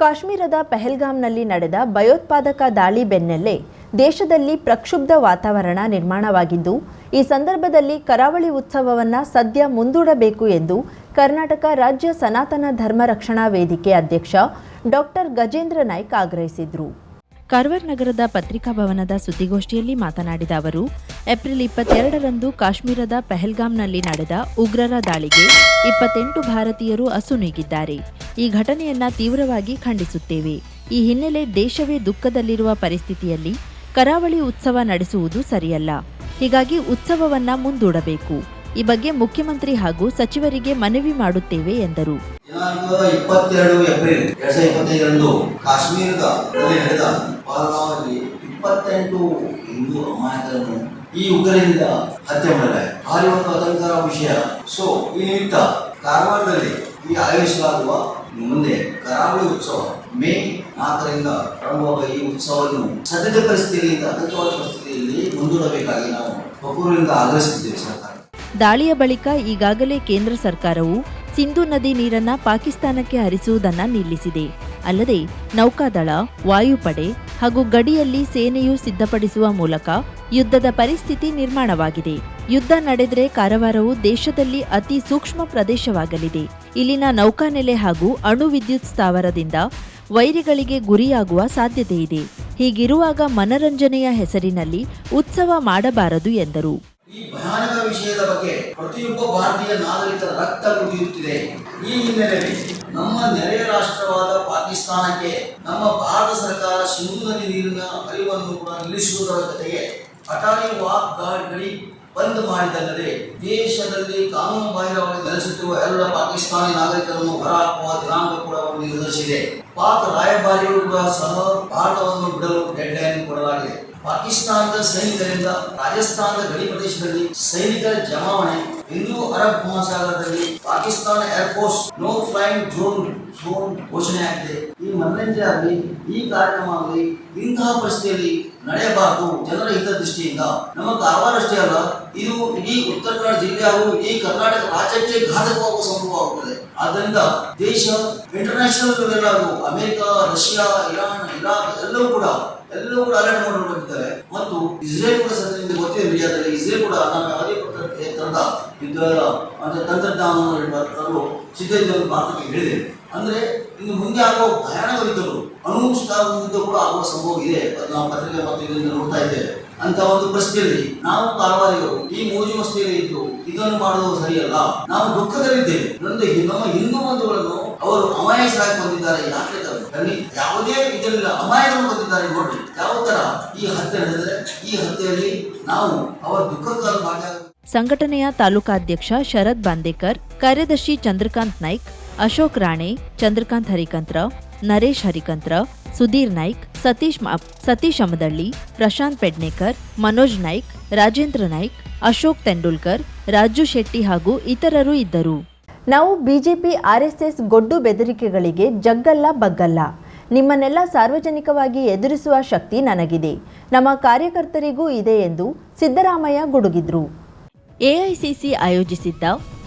ಕಾಶ್ಮೀರದ ಪೆಹಲ್ಗಾಮ್ನಲ್ಲಿ ನಡೆದ ಭಯೋತ್ಪಾದಕ ದಾಳಿ ಬೆನ್ನಲ್ಲೇ ದೇಶದಲ್ಲಿ ಪ್ರಕ್ಷುಬ್ಧ ವಾತಾವರಣ ನಿರ್ಮಾಣವಾಗಿದ್ದು, ಈ ಸಂದರ್ಭದಲ್ಲಿ ಕರಾವಳಿ ಉತ್ಸವವನ್ನು ಸದ್ಯ ಮುಂದೂಡಬೇಕು ಎಂದು ಕರ್ನಾಟಕ ರಾಜ್ಯ ಸನಾತನ ಧರ್ಮ ರಕ್ಷಣಾ ವೇದಿಕೆ ಅಧ್ಯಕ್ಷ ಡಾಕ್ಟರ್ ಗಜೇಂದ್ರ ನಾಯ್ಕ್ ಆಗ್ರಹಿಸಿದರು. ಕಾರವಾರ ನಗರದ ಪತ್ರಿಕಾ ಭವನದ ಸುದ್ದಿಗೋಷ್ಠಿಯಲ್ಲಿ ಮಾತನಾಡಿದ ಅವರು, ಏಪ್ರಿಲ್ 22ರಂದು ಕಾಶ್ಮೀರದ ಪೆಹಲ್ಗಾಮ್ನಲ್ಲಿ ನಡೆದ ಉಗ್ರರ ದಾಳಿಗೆ 28 ಭಾರತೀಯರು ಅಸುನೀಗಿದ್ದಾರೆ. ಈ ಘಟನೆಯನ್ನ ತೀವ್ರವಾಗಿ ಖಂಡಿಸುತ್ತೇವೆ. ಈ ಹಿನ್ನೆಲೆ ದೇಶವೇ ದುಃಖದಲ್ಲಿರುವ ಪರಿಸ್ಥಿತಿಯಲ್ಲಿ ಕರಾವಳಿ ಉತ್ಸವ ನಡೆಸುವುದು ಸರಿಯಲ್ಲ. ಹೀಗಾಗಿ ಉತ್ಸವವನ್ನ ಮುಂದೂಡಬೇಕು. ಈ ಬಗ್ಗೆ ಮುಖ್ಯಮಂತ್ರಿ ಹಾಗೂ ಸಚಿವರಿಗೆ ಮನವಿ ಮಾಡುತ್ತೇವೆ ಎಂದರು. 22 ಏಪ್ರಿಲ್ 2025ರಂದು ಕಾಶ್ಮೀರದಲ್ಲಿ ನಡೆದ ಪಹಲ್ಗಾಮ್ನಲ್ಲಿ 28 ಹಿಂದೂ ಅಮಾಯಕರನ್ನು ಈ ಉಗ್ರರಿಂದ ಹತ್ಯೆ ಮಾಡಲಾಗಿದೆ. ಭಾರಿ ಒಂದು ಆತಂಕಕರ ವಿಷಯ. ಈ ನಿಮಿತ್ತ ಕಾರವಾರದಲ್ಲಿ ಈ ಆಯೋಜಿಸಲಾಗುವ ಮುಂದೆ ಕರಾವಳಿ ಉತ್ಸವ ಮೇ 4ರಿಂದ ಪ್ರಾರಂಭವಾಗುವ ಈ ಉತ್ಸವವನ್ನು ಸದ್ಯದ ಪರಿಸ್ಥಿತಿಯಲ್ಲಿ ಅಗತ್ಯವಾದ ಪರಿಸ್ಥಿತಿಯಲ್ಲಿ ಮುಂದೂಡಬೇಕಾಗಿ ನಾವು ಒಕ್ಕೂರಿಂದ ಆಗ್ರಹಿಸುತ್ತಿದ್ದೇವೆ. ಸರ್ಕಾರ ದಾಳಿಯ ಬಳಿಕ ಈಗಾಗಲೇ ಕೇಂದ್ರ ಸರ್ಕಾರವು ಸಿಂಧೂ ನದಿ ನೀರನ್ನ ಪಾಕಿಸ್ತಾನಕ್ಕೆ ಹರಿಸುವುದನ್ನ ನಿಲ್ಲಿಸಿದೆ. ಅಲ್ಲದೆ ನೌಕಾದಳ, ವಾಯುಪಡೆ ಹಾಗೂ ಗಡಿಯಲ್ಲಿ ಸೇನೆಯು ಸಿದ್ಧಪಡಿಸುವ ಮೂಲಕ ಯುದ್ಧದ ಪರಿಸ್ಥಿತಿ ನಿರ್ಮಾಣವಾಗಿದೆ. ಯುದ್ಧ ನಡೆದರೆ ಕಾರವಾರವು ದೇಶದಲ್ಲಿ ಅತಿ ಸೂಕ್ಷ್ಮ ಪ್ರದೇಶವಾಗಲಿದೆ. ಇಲ್ಲಿನ ನೌಕಾನೆಲೆ ಹಾಗೂ ಅಣು ವಿದ್ಯುತ್ ಸ್ಥಾವರದಿಂದ ವೈರಿಗಳಿಗೆ ಗುರಿಯಾಗುವ ಸಾಧ್ಯತೆ ಇದೆ. ಹೀಗಿರುವಾಗ ಮನರಂಜನೆಯ ಹೆಸರಿನಲ್ಲಿ ಉತ್ಸವ ಮಾಡಬಾರದು ಎಂದರು. ಈ ಭಯಾನಕ ವಿಷಯದ ಬಗ್ಗೆ ಪ್ರತಿಯೊಬ್ಬ ಭಾರತೀಯ ನಾಗರಿಕರ ರಕ್ತ ಕುದಿಯುತ್ತಿದೆ. ಈ ಹಿನ್ನೆಲೆಯಲ್ಲಿ ನಮ್ಮ ನೆರೆಯ ರಾಷ್ಟ್ರವಾದ ಪಾಕಿಸ್ತಾನಕ್ಕೆ ನಮ್ಮ ಭಾರತ ಸರ್ಕಾರ ಸಿಂಧೂ ನದಿ ನೀರಿನ ಹರಿವನ್ನು ಕೂಡ ನಿಲ್ಲಿಸುವುದರ ಜೊತೆಗೆ ಅಟಾರಿ ವಾಕ್ ಗಡಿ ಬಂದ್ ಮಾಡಿದ್ದಲ್ಲದೆ ದೇಶದಲ್ಲಿ ಕಾನೂನು ಬಾಹಿರವಾಗಿ ನೆಲೆಸುತ್ತಿರುವ ಎಲ್ಲ ಪಾಕಿಸ್ತಾನಿ ನಾಗರಿಕರನ್ನು ಹೊರಹಾಕುವ ದಿನಾಂಕ ಕೂಡ ನಿರ್ಧರಿಸಿದೆ. ಪಾಕ್ ರಾಯಭಾರಿಗಳು ಕೂಡ ಸಹ ಭಾರತವನ್ನು ಬಿಡಲು ಡೆಡ್ ಲೈನ್ ಕೊಡಲಾಗಿದೆ. ಪಾಕಿಸ್ತಾನದ ಸೈನಿಕರಿಂದ ರಾಜಸ್ಥಾನದ ಗಡಿ ಪ್ರದೇಶದಲ್ಲಿ ಸೈನಿಕರ ಜಮಾವಣೆ, ಹಿಂದೂ ಅರಬ್ ಮಹಾಸಾಗರದಲ್ಲಿ Pakistan air force no flying zone ಘೋಷಣೆಯಾಗಿದೆ. ಈ ಮನರಂಜನೆ ಆಗಲಿ, ಈ ಕಾರ್ಯಕ್ರಮ ಆಗಲಿ ಇಂತಹ ಪರಿಸ್ಥಿತಿಯಲ್ಲಿ ನಡೆಯಬಾರದು. ಜನರ ಹಿತದೃಷ್ಟಿಯಿಂದ ನಮ್ಮ ಕಾರವಾರ ಅಷ್ಟೇ ಅಲ್ಲ, ಇದು ಇಡೀ ಉತ್ತರ ಕನ್ನಡ ಜಿಲ್ಲೆ ಹಾಗೂ ಇಡೀ ಕರ್ನಾಟಕ ರಾಜ್ಯಕ್ಕೆ ಘಾತಕವಾಗುವ ಸಂಭವವಾಗುತ್ತದೆ. ಆದ್ದರಿಂದ ದೇಶ international America, Russia, Iran, Iraq ಎಲ್ಲವೂ ಕೂಡ ಅಲರ್ಟ್ ಮಾಡಿಕೊಂಡಿದ್ದಾರೆ. ಮತ್ತು ಇಸ್ರೇಲ್ ಕೂಡ ಸದ್ಯದಿಂದ ಗೊತ್ತಿದೆ ಮೀಡಿಯಾದಲ್ಲಿ, ಇಸ್ರೇಲ್ ಕೂಡ ನಾವು ಯಾವುದೇ ತರದ ಯುದ್ಧದ ತಂತ್ರಜ್ಞಾನವನ್ನು ತರಲು ಸಿದ್ಧತೆ ಭಾರತಕ್ಕೆ ಹೇಳಿದೆ. ಅಂದ್ರೆ ಇನ್ನು ಮುಂದೆ ಆಗುವ ಭಯಾನಕ ಯುದ್ಧಗಳು, ಅಣುಸ್ತಾವ ಯುದ್ಧ ಕೂಡ ಆಗುವ ಸಂಭವ ಇದೆ. ನಾವು ಪತ್ರಿಕೆ ಮತ್ತು ಇದರಿಂದ ನೋಡ್ತಾ ಇದ್ದೇವೆ. ಅಂತ ಒಂದು ಪರಿಸ್ಥಿತಿಯಲ್ಲಿ ನಾವು ಕಾರವಾರಿಗರು ಈ ಮೋಜು ಮಸ್ತಿಯಲ್ಲಿ ಇದ್ದು ಇದನ್ನು ಮಾಡುವುದು ಸರಿಯಲ್ಲ. ನಾವು ದುಃಖದಲ್ಲಿದ್ದೇವೆ. ನಮ್ಮ ಹಿಂದೂ ಬಂಧುಗಳನ್ನು ಅವರು ಅಮಾಯಕರಾಗಿ ಬಂದಿದ್ದಾರೆ. ಯಾಕೆ ಯಾವುದೇ ಇದರಿಂದ ಅಮಾಯಕರು ಬಂದಿದ್ದಾರೆ. ನೋಡ್ರಿ ಯಾವ ತರ ಈ ಹತ್ಯೆ ನಡೆದರೆ ಈ ಹತ್ಯೆಯಲ್ಲಿ ನಾವು ಅವರ ದುಃಖಕ್ಕಾಗಿ ಭಾಗಿಯಾಗ. ಸಂಘಟನೆಯ ತಾಲೂಕಾಧ್ಯಕ್ಷ ಶರದ್ ಬಾಂದೇಕರ್, ಕಾರ್ಯದರ್ಶಿ ಚಂದ್ರಕಾಂತ್ ನಾಯ್ಕ್, ಅಶೋಕ್ ರಾಣೆ, ಚಂದ್ರಕಾಂತ್ ಹರಿಕಂತ್ರ, ನರೇಶ್ ಹರಿಕಂತ್ರ, ಸುಧೀರ್ ನಾಯ್ಕ್, ಸತೀಶ್ ಅಮದಳ್ಳಿ, ಪ್ರಶಾಂತ್ ಪೆಡ್ನೇಕರ್, ಮನೋಜ್ ನಾಯ್ಕ್, ರಾಜೇಂದ್ರ ನಾಯ್ಕ್, ಅಶೋಕ್ ತೆಂಡೂಲ್ಕರ್, ರಾಜು ಶೆಟ್ಟಿ ಹಾಗೂ ಇತರರು ಇದ್ದರು. ನಾವು ಬಿಜೆಪಿ ಆರ್ಎಸ್ಎಸ್ ಗೊಡ್ಡು ಬೆದರಿಕೆಗಳಿಗೆ ಜಗ್ಗಲ್ಲ ಬಗ್ಗಲ್ಲ. ನಿಮ್ಮನ್ನೆಲ್ಲ ಸಾರ್ವಜನಿಕವಾಗಿ ಎದುರಿಸುವ ಶಕ್ತಿ ನನಗಿದೆ, ನಮ್ಮ ಕಾರ್ಯಕರ್ತರಿಗೂ ಇದೆ ಎಂದು ಸಿದ್ದರಾಮಯ್ಯ ಗುಡುಗಿದ್ರು. ಎಐಸಿಸಿ ಆಯೋಜಿಸಿದ್ದ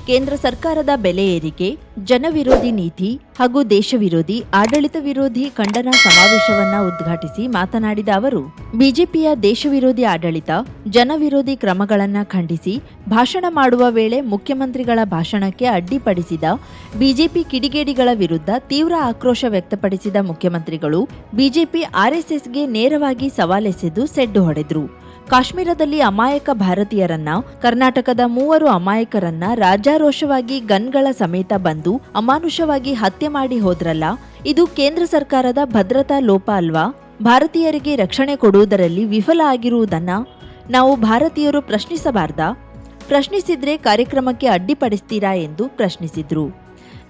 ಕೇಂದ್ರ ಸರ್ಕಾರದ ಬೆಲೆ ಏರಿಕೆ, ಜನವಿರೋಧಿ ನೀತಿ ಹಾಗೂ ದೇಶ ವಿರೋಧಿ, ಆಡಳಿತ ವಿರೋಧಿ ಖಂಡನ ಸಮಾವೇಶವನ್ನ ಉದ್ಘಾಟಿಸಿ ಮಾತನಾಡಿದ ಅವರು, ಬಿಜೆಪಿಯ ದೇಶ ವಿರೋಧಿ ಆಡಳಿತ, ಜನವಿರೋಧಿ ಕ್ರಮಗಳನ್ನು ಖಂಡಿಸಿ ಭಾಷಣ ಮಾಡುವ ವೇಳೆ ಮುಖ್ಯಮಂತ್ರಿಗಳ ಭಾಷಣಕ್ಕೆ ಅಡ್ಡಿಪಡಿಸಿದ ಬಿಜೆಪಿ ಕಿಡಿಗೇಡಿಗಳ ವಿರುದ್ಧ ತೀವ್ರ ಆಕ್ರೋಶ ವ್ಯಕ್ತಪಡಿಸಿದ ಮುಖ್ಯಮಂತ್ರಿಗಳು ಬಿಜೆಪಿ ಆರ್ಎಸ್ಎಸ್ಗೆ ನೇರವಾಗಿ ಸವಾಲೆಸೆದು ಸೆಡ್ಡು ಹೊಡೆದ್ರು. ಕಾಶ್ಮೀರದಲ್ಲಿ ಅಮಾಯಕ ಭಾರತೀಯರನ್ನ, ಕರ್ನಾಟಕದ 3 ಅಮಾಯಕರನ್ನ ರಾಜಾರೋಷವಾಗಿ ಗನ್ಗಳ ಸಮೇತ ಬಂದು ಅಮಾನುಷವಾಗಿ ಹತ್ಯೆ ಮಾಡಿ ಹೋದ್ರಲ್ಲ, ಇದು ಕೇಂದ್ರ ಸರ್ಕಾರದ ಭದ್ರತಾ ಲೋಪ ಅಲ್ವಾ? ಭಾರತೀಯರಿಗೆ ರಕ್ಷಣೆ ಕೊಡುವುದರಲ್ಲಿ ವಿಫಲ ಆಗಿರುವುದನ್ನ ನಾವು ಭಾರತೀಯರು ಪ್ರಶ್ನಿಸಬಾರ್ದಾ? ಪ್ರಶ್ನಿಸಿದ್ರೆ ಕಾರ್ಯಕ್ರಮಕ್ಕೆ ಅಡ್ಡಿಪಡಿಸ್ತೀರಾ ಎಂದು ಪ್ರಶ್ನಿಸಿದ್ರು.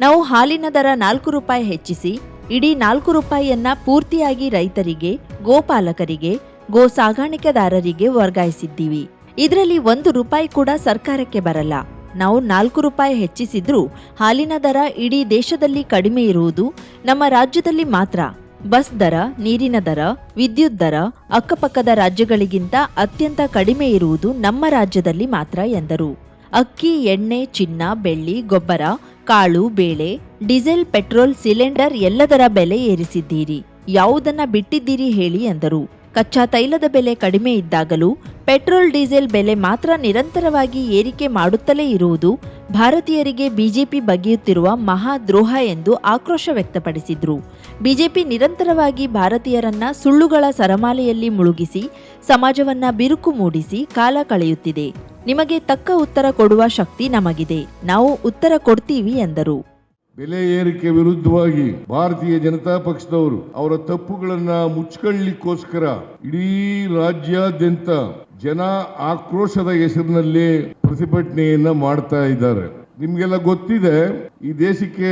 ನಾವು ಹಾಲಿನ ದರ 4 ರೂಪಾಯಿ ಹೆಚ್ಚಿಸಿ ಇಡೀ 4 ರೂಪಾಯಿಯನ್ನ ಪೂರ್ತಿಯಾಗಿ ರೈತರಿಗೆ, ಗೋಪಾಲಕರಿಗೆ, ಗೋ ಸಾಗಾಣಿಕೆದಾರರಿಗೆ ವರ್ಗಾಯಿಸಿದ್ದೀವಿ. ಇದರಲ್ಲಿ 1 ರೂಪಾಯಿ ಕೂಡ ಸರ್ಕಾರಕ್ಕೆ ಬರಲ್ಲ. ನಾವು 4 ರೂಪಾಯಿ ಹೆಚ್ಚಿಸಿದ್ರೂ ಹಾಲಿನ ದರ ಇಡೀ ದೇಶದಲ್ಲಿ ಕಡಿಮೆ ಇರುವುದು ನಮ್ಮ ರಾಜ್ಯದಲ್ಲಿ ಮಾತ್ರ. ಬಸ್ ದರ, ನೀರಿನ ದರ, ವಿದ್ಯುತ್ ದರ ಅಕ್ಕಪಕ್ಕದ ರಾಜ್ಯಗಳಿಗಿಂತ ಅತ್ಯಂತ ಕಡಿಮೆ ಇರುವುದು ನಮ್ಮ ರಾಜ್ಯದಲ್ಲಿ ಮಾತ್ರ ಎಂದರು. ಅಕ್ಕಿ, ಎಣ್ಣೆ, ಚಿನ್ನ, ಬೆಳ್ಳಿ, ಗೊಬ್ಬರ, ಕಾಳು, ಬೇಳೆ, ಡೀಸೆಲ್, ಪೆಟ್ರೋಲ್, ಸಿಲಿಂಡರ್ ಎಲ್ಲದರ ಬೆಲೆ ಏರಿಸಿದ್ದೀರಿ. ಯಾವುದನ್ನ ಬಿಟ್ಟಿದ್ದೀರಿ ಹೇಳಿ ಎಂದರು. ಕಚ್ಚಾ ತೈಲದ ಬೆಲೆ ಕಡಿಮೆ ಇದ್ದಾಗಲೂ ಪೆಟ್ರೋಲ್, ಡೀಸೆಲ್ ಬೆಲೆ ಮಾತ್ರ ನಿರಂತರವಾಗಿ ಏರಿಕೆ ಮಾಡುತ್ತಲೇ ಇರುವುದು ಭಾರತೀಯರಿಗೆ ಬಿಜೆಪಿ ಬಗೆಯುತ್ತಿರುವ ಮಹಾ ದ್ರೋಹ ಎಂದು ಆಕ್ರೋಶ ವ್ಯಕ್ತಪಡಿಸಿದ್ರು. ಬಿಜೆಪಿ ನಿರಂತರವಾಗಿ ಭಾರತೀಯರನ್ನ ಸುಳ್ಳುಗಳ ಸರಮಾಲೆಯಲ್ಲಿ ಮುಳುಗಿಸಿ ಸಮಾಜವನ್ನ ಬಿರುಕು ಮೂಡಿಸಿ ಕಾಲ ಕಳೆಯುತ್ತಿದೆ. ನಿಮಗೆ ತಕ್ಕ ಉತ್ತರ ಕೊಡುವ ಶಕ್ತಿ ನಮಗಿದೆ. ನಾವು ಉತ್ತರ ಕೊಡ್ತೀವಿ ಎಂದರು. ಬೆಲೆ ಏರಿಕೆ ವಿರುದ್ಧವಾಗಿ ಭಾರತೀಯ ಜನತಾ ಪಕ್ಷದವರು ಅವರ ತಪ್ಪುಗಳನ್ನ ಮುಚ್ಚಿಕೊಳ್ಳಲಿಕ್ಕೋಸ್ಕರ ಇಡೀ ರಾಜ್ಯಾದ್ಯಂತ ಜನ ಆಕ್ರೋಶದ ಹೆಸರಿನಲ್ಲಿ ಪ್ರತಿಭಟನೆಯನ್ನ ಮಾಡ್ತಾ ಇದ್ದಾರೆ. ನಿಮ್ಗೆಲ್ಲ ಗೊತ್ತಿದೆ, ಈ ದೇಶಕ್ಕೆ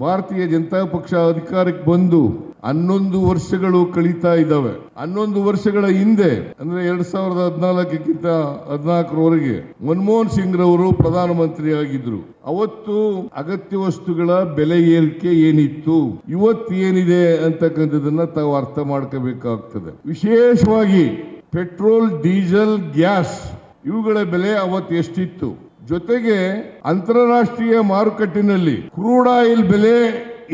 ಭಾರತೀಯ ಜನತಾ ಪಕ್ಷ ಅಧಿಕಾರಕ್ಕೆ ಬಂದು 11 ವರ್ಷಗಳು ಕಳೀತಾ ಇದ್ದಾವೆ. 11 ವರ್ಷಗಳ ಹಿಂದೆ ಅಂದ್ರೆ 2014ಕ್ಕಿಂತ 14ರವರೆಗೆ ಮನಮೋಹನ್ ಸಿಂಗ್ ರವರು ಪ್ರಧಾನಮಂತ್ರಿ ಆಗಿದ್ರು. ಅವತ್ತು ಅಗತ್ಯ ವಸ್ತುಗಳ ಬೆಲೆ ಏರಿಕೆ ಏನಿತ್ತು, ಇವತ್ತು ಏನಿದೆ ಅಂತಕ್ಕಂಥದನ್ನ ತಾವು ಅರ್ಥ ಮಾಡ್ಕೋಬೇಕಾಗ್ತದೆ. ವಿಶೇಷವಾಗಿ ಪೆಟ್ರೋಲ್, ಡೀಸೆಲ್, ಗ್ಯಾಸ್ ಇವುಗಳ ಬೆಲೆ ಅವತ್ತು ಎಷ್ಟಿತ್ತು, ಜೊತೆಗೆ ಅಂತಾರಾಷ್ಟ್ರೀಯ ಮಾರುಕಟ್ಟೆನಲ್ಲಿ ಕ್ರೂಡ್ ಆಯಿಲ್ ಬೆಲೆ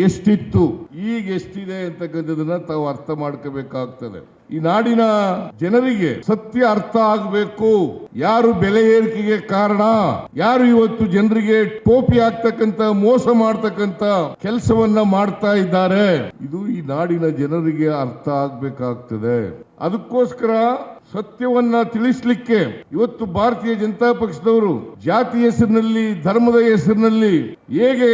ಎಷ್ಟಿತ್ತು, ಈಗ ಎಷ್ಟಿದೆ ಅಂತಕ್ಕಂಥದನ್ನ ತಾವು ಅರ್ಥ ಮಾಡ್ಕೋಬೇಕಾಗ್ತದೆ. ಈ ನಾಡಿನ ಜನರಿಗೆ ಸತ್ಯ ಅರ್ಥ ಆಗಬೇಕು. ಯಾರು ಬೆಲೆ ಏರಿಕೆಗೆ ಕಾರಣ, ಯಾರು ಇವತ್ತು ಜನರಿಗೆ ಟೋಪಿ ಆಗ್ತಕ್ಕಂತ, ಮೋಸ ಮಾಡ್ತಕ್ಕಂತ ಕೆಲಸವನ್ನ ಮಾಡ್ತಾ ಇದ್ದಾರೆ, ಇದು ಈ ನಾಡಿನ ಜನರಿಗೆ ಅರ್ಥ ಆಗ್ಬೇಕಾಗ್ತದೆ. ಅದಕ್ಕೋಸ್ಕರ ಸತ್ಯವನ್ನ ತಿಳಿಸ್ಲಿಕ್ಕೆ ಇವತ್ತು ಭಾರತೀಯ ಜನತಾ ಪಕ್ಷದವರು ಜಾತಿ ಹೆಸರಿನಲ್ಲಿ, ಧರ್ಮದ ಹೆಸರಿನಲ್ಲಿ ಹೇಗೆ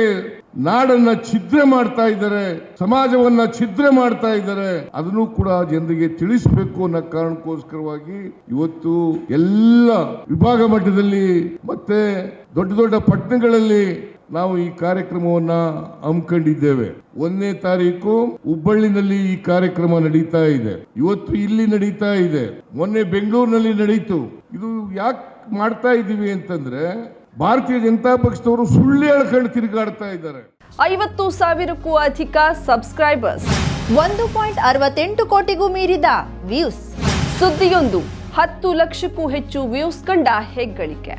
ನಾಡನ್ನ ಛಿದ್ರೆ ಮಾಡ್ತಾ ಇದ್ದಾರೆ, ಸಮಾಜವನ್ನ ಛಿದ್ರೆ ಮಾಡ್ತಾ ಇದ್ದಾರೆ, ಅದನ್ನು ಕೂಡ ಜನರಿಗೆ ತಿಳಿಸಬೇಕು ಅನ್ನೋ ಕಾರಣಕ್ಕೋಸ್ಕರವಾಗಿ ಇವತ್ತು ಎಲ್ಲ ವಿಭಾಗ ಮಟ್ಟದಲ್ಲಿ ಮತ್ತೆ ದೊಡ್ಡ ದೊಡ್ಡ ಪಟ್ಟಣಗಳಲ್ಲಿ ನಾವು ಈ ಕಾರ್ಯಕ್ರಮವನ್ನ ಹಮ್ಮಿಕೊಂಡಿದ್ದೇವೆ. 1ನೇ ತಾರೀಕು ಹುಬ್ಬಳ್ಳಿನಲ್ಲಿ ಈ ಕಾರ್ಯಕ್ರಮ ನಡೀತಾ ಇದೆ, ಇವತ್ತು ಇಲ್ಲಿ ನಡೀತಾ ಇದೆ, ಮೊನ್ನೆ ಬೆಂಗಳೂರಿನಲ್ಲಿ ನಡೀತು. ಇದು ಯಾಕೆ ಮಾಡ್ತಾ ಇದ್ದೀವಿ ಅಂತಂದ್ರೆ ಭಾರತೀಯ ಜನತಾ ಪಕ್ಷದವರು ಸುಳ್ಳು ಹೇಳ್ಕೊಂಡು ತಿರುಗಾಡ್ತಾ ಇದ್ದಾರೆ. 50,000ಕ್ಕೂ ಅಧಿಕ ಸಬ್ಸ್ಕ್ರೈಬರ್ಸ್, 1.68 ಕೋಟಿಗೂ ಮೀರಿದ ವ್ಯೂಸ್, ಸುದ್ದಿಯೊಂದು 10 ಲಕ್ಷಕ್ಕೂ ಹೆಚ್ಚು ವ್ಯೂಸ್ ಕಂಡ ಹೆಗ್ಗಳಿಕೆ,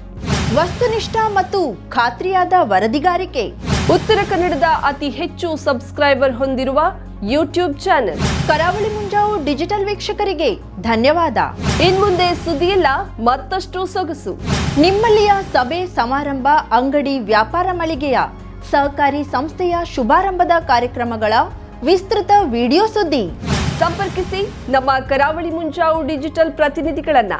ವಸ್ತುನಿಷ್ಠ ಮತ್ತು ಖಾತ್ರಿಯಾದ ವರದಿಗಾರಿಕೆ, ಉತ್ತರ ಕನ್ನಡದ ಅತಿ ಹೆಚ್ಚು ಸಬ್ಸ್ಕ್ರೈಬರ್ ಹೊಂದಿರುವ ಯೂಟ್ಯೂಬ್ ಚಾನೆಲ್. ಕರಾವಳಿ ಮುಂಜಾವು ಡಿಜಿಟಲ್ ವೀಕ್ಷಕರಿಗೆ ಧನ್ಯವಾದ. ಇನ್ಮುಂದೆ ಸುದ್ದಿಯಲ್ಲ ಮತ್ತಷ್ಟು ಸೊಗಸು. ನಿಮ್ಮಲ್ಲಿಯ ಸಭೆ, ಸಮಾರಂಭ, ಅಂಗಡಿ, ವ್ಯಾಪಾರ ಮಳಿಗೆಯ, ಸಹಕಾರಿ ಸಂಸ್ಥೆಯ ಶುಭಾರಂಭದ ಕಾರ್ಯಕ್ರಮಗಳ ವಿಸ್ತೃತ ವಿಡಿಯೋ ಸುದ್ದಿ. ಸಂಪರ್ಕಿಸಿ ನಮ್ಮ ಕರಾವಳಿ ಮುಂಜಾವು ಡಿಜಿಟಲ್ ಪ್ರತಿನಿಧಿಗಳನ್ನ.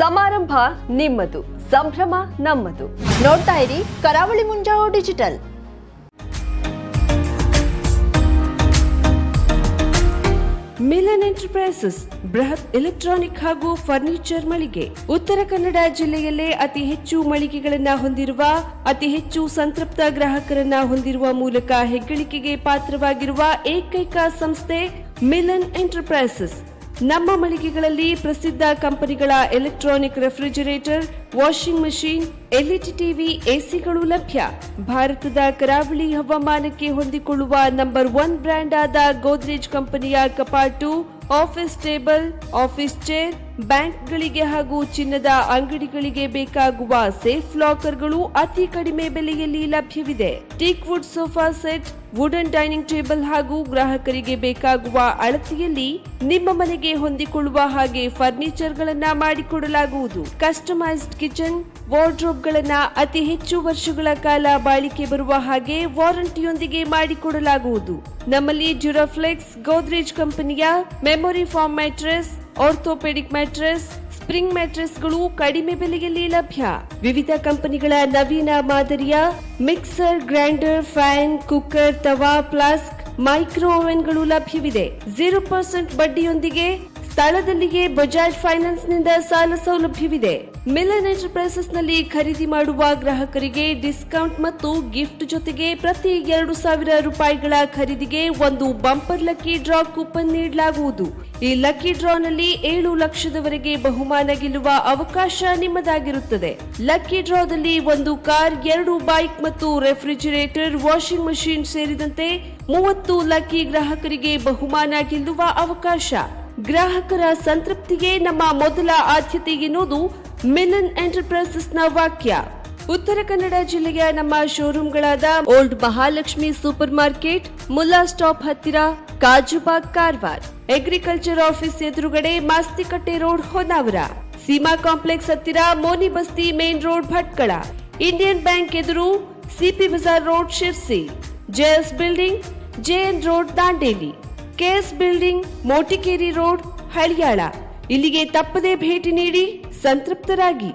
ಸಮಾರಂಭ ನಿಮ್ಮದು, ಸಂಭ್ರಮ ನಮ್ಮದು. ನೋಡ್ತಾ ಇರಿ ಕರಾವಳಿ ಮುಂಜಾವು ಡಿಜಿಟಲ್. ಮಿಲನ್ ಎಂಟರ್ಪ್ರೈಸಸ್ ಬೃಹತ್ ಎಲೆಕ್ಟ್ರಾನಿಕ್ ಹಾಗೂ ಫರ್ನಿಚರ್ ಮಳಿಗೆ. ಉತ್ತರ ಕನ್ನಡ ಜಿಲ್ಲೆಯಲ್ಲೇ ಅತಿ ಹೆಚ್ಚು ಮಳಿಗೆಗಳನ್ನ ಹೊಂದಿರುವ, ಅತಿ ಹೆಚ್ಚು ಸಂತೃಪ್ತ ಗ್ರಾಹಕರನ್ನ ಹೊಂದಿರುವ ಮೂಲಕ ಹೆಗ್ಗಳಿಕೆಗೆ ಪಾತ್ರವಾಗಿರುವ ಏಕೈಕ ಸಂಸ್ಥೆ ಮಿಲನ್ ಎಂಟರ್ಪ್ರೈಸಸ್. ನಮ್ಮ ಮಳಿಗೆಗಳಲ್ಲಿ ಪ್ರಸಿದ್ಧ ಕಂಪನಿಗಳ electronic refrigerator, washing machine, LED TV, ಎಸಿಗಳು ಲಭ್ಯ. ಭಾರತದ ಕರಾವಳಿ ಹವಾಮಾನಕ್ಕೆ ಹೊಂದಿಕೊಳ್ಳುವ ನಂಬರ್ 1 ಬ್ರ್ಯಾಂಡ್ ಆದ ಗೋದ್ರೇಜ್ ಕಂಪನಿಯ ಕಪಾಟು, ಆಫೀಸ್ ಟೇಬಲ್, ಆಫೀಸ್ ಚೇರ್, ಬ್ಯಾಂಕ್ಗಳಿಗೆ ಹಾಗೂ ಚಿನ್ನದ ಅಂಗಡಿಗಳಿಗೆ ಬೇಕಾಗುವ ಸೇಫ್ ಲಾಕರ್ಗಳು ಅತಿ ಕಡಿಮೆ ಬೆಲೆಯಲ್ಲಿ ಲಭ್ಯವಿದೆ. Teak wood sofa set, wooden dining table ಹಾಗೂ ಗ್ರಾಹಕರಿಗೆ ಬೇಕಾಗುವ ಅಳತೆಯಲ್ಲಿ ನಿಮ್ಮ ಮನೆಗೆ ಹೊಂದಿಕೊಳ್ಳುವ ಹಾಗೆ ಫರ್ನಿಚರ್ ಗಳನ್ನ ಮಾಡಿಕೊಡಲಾಗುವುದು. ಕಸ್ಟಮೈಸ್ಡ್ ಕಿಚನ್, ವಾರ್ಡ್ರೋಬ್ ಗಳನ್ನ ಅತಿ ಹೆಚ್ಚು ವರ್ಷಗಳ ಕಾಲ ಬಾಳಿಕೆ ಬರುವ ಹಾಗೆ ವಾರಂಟಿಯೊಂದಿಗೆ ಮಾಡಿಕೊಡಲಾಗುವುದು. ನಮ್ಮಲ್ಲಿ ಡ್ಯೂರಾಫ್ಲೆಕ್ಸ್, ಗೋದ್ರೇಜ್ ಕಂಪನಿಯ memory foam mattress, orthopaedic mattress, spring ಮ್ಯಾಟ್ರೆಸ್ಗಳು ಕಡಿಮೆ ಬೆಲೆಯಲ್ಲಿ ಲಭ್ಯ. ವಿವಿಧ ಕಂಪನಿಗಳ ನವೀನ ಮಾದರಿಯ ಮಿಕ್ಸರ್, ಗ್ರೈಂಡರ್, ಫ್ಯಾನ್, ಕುಕ್ಕರ್, ತವಾ, ಫ್ಲಾಸ್ಕ್, ಮೈಕ್ರೋ ಓವೆನ್ಗಳು ಲಭ್ಯವಿದೆ. 0% ಬಡ್ಡಿಯೊಂದಿಗೆ ಸ್ಥಳದಲ್ಲಿಯೇ ಬಜಾಜ್ ಫೈನಾನ್ಸ್ನಿಂದ ಸಾಲ ಸೌಲಭ್ಯವಿದೆ. ಮಿಲನ್ ಎಂಟರ್ಪ್ರೈಸಸ್ ನಲ್ಲಿ ಖರೀದಿ ಮಾಡುವ ಗ್ರಾಹಕರಿಗೆ ಡಿಸ್ಕೌಂಟ್ ಮತ್ತು ಗಿಫ್ಟ್ ಜೊತೆಗೆ ಪ್ರತಿ 2,000 ರೂಪಾಯಿಗಳ ಖರೀದಿಗೆ ಒಂದು ಬಂಪರ್ ಲಕ್ಕಿ ಡ್ರಾ ಕೂಪನ್ ನೀಡಲಾಗುವುದು. ಈ ಲಕ್ಕಿ ಡ್ರಾನಲ್ಲಿ 7 ಲಕ್ಷದವರೆಗೆ ಬಹುಮಾನ ಗೆಲ್ಲುವ ಅವಕಾಶ ನಿಮ್ಮದಾಗಿರುತ್ತದೆ. ಲಕ್ಕಿ ಡ್ರಾದಲ್ಲಿ 1 ಕಾರ್, 2 ಬೈಕ್ ಮತ್ತು ರೆಫ್ರಿಜಿರೇಟರ್, ವಾಷಿಂಗ್ ಮಷಿನ್ ಸೇರಿದಂತೆ 30 ಲಕ್ಕಿ ಗ್ರಾಹಕರಿಗೆ ಬಹುಮಾನ ಗೆಲ್ಲುವ ಅವಕಾಶ. ಗ್ರಾಹಕರ ಸಂತೃಪ್ತಿಗೆ ನಮ್ಮ ಮೊದಲ ಆದ್ಯತೆ ಎನ್ನುವುದು ಮಿಲನ್ ಎಂಟರ್ಪ್ರೈಸಸ್ನ ವಾಕ್ಯ. ಉತ್ತರ ಕನ್ನಡ ಜಿಲ್ಲೆಯ ನಮ್ಮ ಶೋರೂಮ್ಗಳಾದ old Mahalakshmi super market, Mulla stop ಹತ್ತಿರ, ಕಾಜುಬಾಗ್ ಕಾರವಾರ, ಅಗ್ರಿಕಲ್ಚರ್ ಆಫೀಸ್ ಎದುರುಗಡೆ ಮಾಸ್ತಿಕಟ್ಟೆ ರೋಡ್ ಹೊನ್ನಾವರ, ಸೀಮಾ ಕಾಂಪ್ಲೆಕ್ಸ್ ಹತ್ತಿರ Moni Basti main road Bhatkal, Indian bank ಎದುರು CP Bazaar road Sirsi, JS building JN road Dandeli, KS building Motikeri road Haliyal. ಇಲ್ಲಿಗೆ ತಪ್ಪದೇ ಭೇಟಿ ನೀಡಿ ಸಂತೃಪ್ತರಾಗಿ.